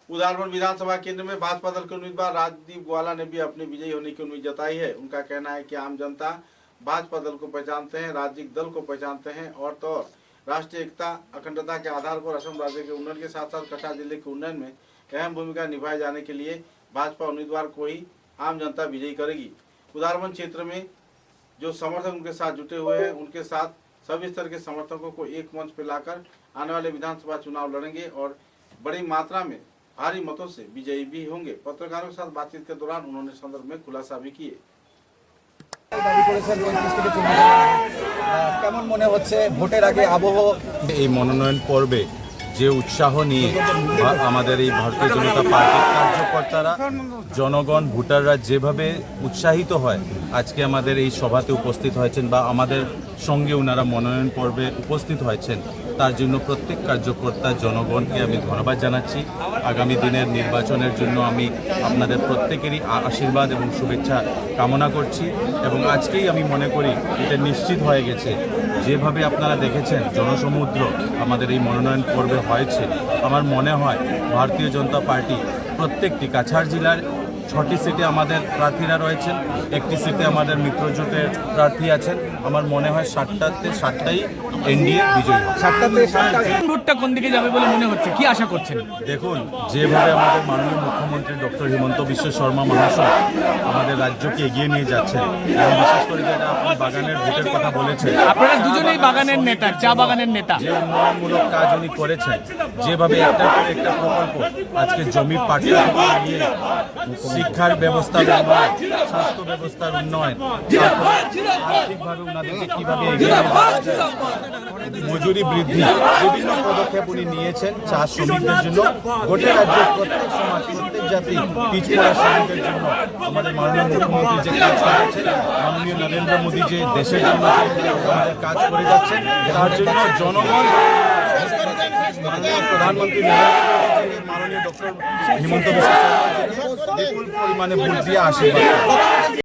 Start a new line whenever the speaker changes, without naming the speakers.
उदारपुर विधानसभा केंद्र में भाजपा दल के उम्मीदवार राजदीप ग्वाला ने भी अपनी विजयी होने की उम्मीद जताई है। उनका कहना है कि आम जनता भाजपा दल को पहचानते हैं, राजनीतिक दल को पहचानते हैं और तो और राष्ट्रीय एकता अखंडता के आधार पर असम राज्य के उन्नयन के साथ साथ कटरा जिले के उन्नयन में अहम भूमिका निभाए जाने के लिए भाजपा उम्मीदवार को ही आम जनता विजयी करेगी। उदारवन क्षेत्र में जो समर्थक उनके साथ जुटे हुए हैं, उनके साथ सभी स्तर के समर्थकों को एक मंच पर लाकर आने वाले विधानसभा चुनाव लड़ेंगे और बड़ी मात्रा में भारी मतों से विजयी भी होंगे। पत्रकारों के साथ बातचीत के दौरान उन्होंने संदर्भ में खुलासा भी किए।
কেমন মনে হচ্ছে ভোটের আগে আবহ
এই মনোনয়ন পর্বে যে উৎসাহ নিয়ে আমাদের এই ভারতীয় জনতা পার্টির কার্যকর্তারা জনগণ ভোটাররা যেভাবে উৎসাহিত হয় আজকে আমাদের এই সভাতে উপস্থিত হয়েছেন বা আমাদের সঙ্গে ওনারা মনোনয়ন পর্বে উপস্থিত হয়েছেন, তার জন্য প্রত্যেক কার্যকর্তা জনগণকে আমি ধন্যবাদ জানাচ্ছি। আগামী দিনের নির্বাচনের জন্য আমি আপনাদের প্রত্যেকেরই আশীর্বাদ এবং শুভেচ্ছা কামনা করছি এবং আজকেই আমি মনে করি এটা নিশ্চিত হয়ে গেছে। যেভাবে আপনারা দেখেছেন জনসমুদ্র আমাদের এই মনোনয়ন পর্বে হয়েছে, আমার মনে হয় ভারতীয় জনতা পার্টি প্রত্যেকটি কাছাড় জেলার 6টি সিটে আমাদের প্রার্থীরা রয়েছেন, একটি সিটে আমাদের মিত্রজোটের প্রার্থী আছেন। আমার মনে হয় 7টাতে 7টাই এনডিএ বিজয়ী হবে।
7টাতে 7টা
ভোটটা কোন দিকে যাবে বলে মনে হচ্ছে, কি আশা করছেন?
দেখুন, যেভাবে আমাদের মাননীয় মুখ্যমন্ত্রী ডক্টর হিমন্ত বিশ্ব শর্মা মহাশয় আমাদের রাজ্যকে এগিয়ে নিয়ে যাচ্ছেন এবং বিশেষ করে যেটা আপনি বাগানের ভোটের কথা বলেছেন,
আপনারা দুজনেই বাগানের নেতা, চা বাগানের নেতা।
যে উন্নয়নমূলক কাজ উনি করেছেন, যেভাবে একটার পর একটা প্রকল্প আজকে জমি পাট্টা নিয়ে শিক্ষার ব্যবস্থার উন্নয়ন, স্বাস্থ্য ব্যবস্থার উন্নয়ন, আর্থিকভাবে ওনাদেরকে কীভাবে এগিয়ে নিয়ে যাওয়া যায়, মজুরি বৃদ্ধি, বিভিন্ন পদক্ষেপ উনি নিয়েছেন চা শ্রমিকদের জন্য, গোটা রাজ্যের প্রত্যেক সমাজ, প্রত্যেক জাতি পিছপড়া শ্রমিকদের জন্য আমাদের মাননীয় মুখ্যমন্ত্রী যে কাজ করেছেন, মাননীয় নরেন্দ্র মোদী যে দেশের জন্য আমাদের কাজ করে যাচ্ছেন, তার জন্য জনগণ মাননীয় প্রধানমন্ত্রী মাননীয় ডক্টর হিমন্ত বিশ্ব শর্মা বিপুল পরিমাণে ভোট দিয়ে আশীর্বাদ।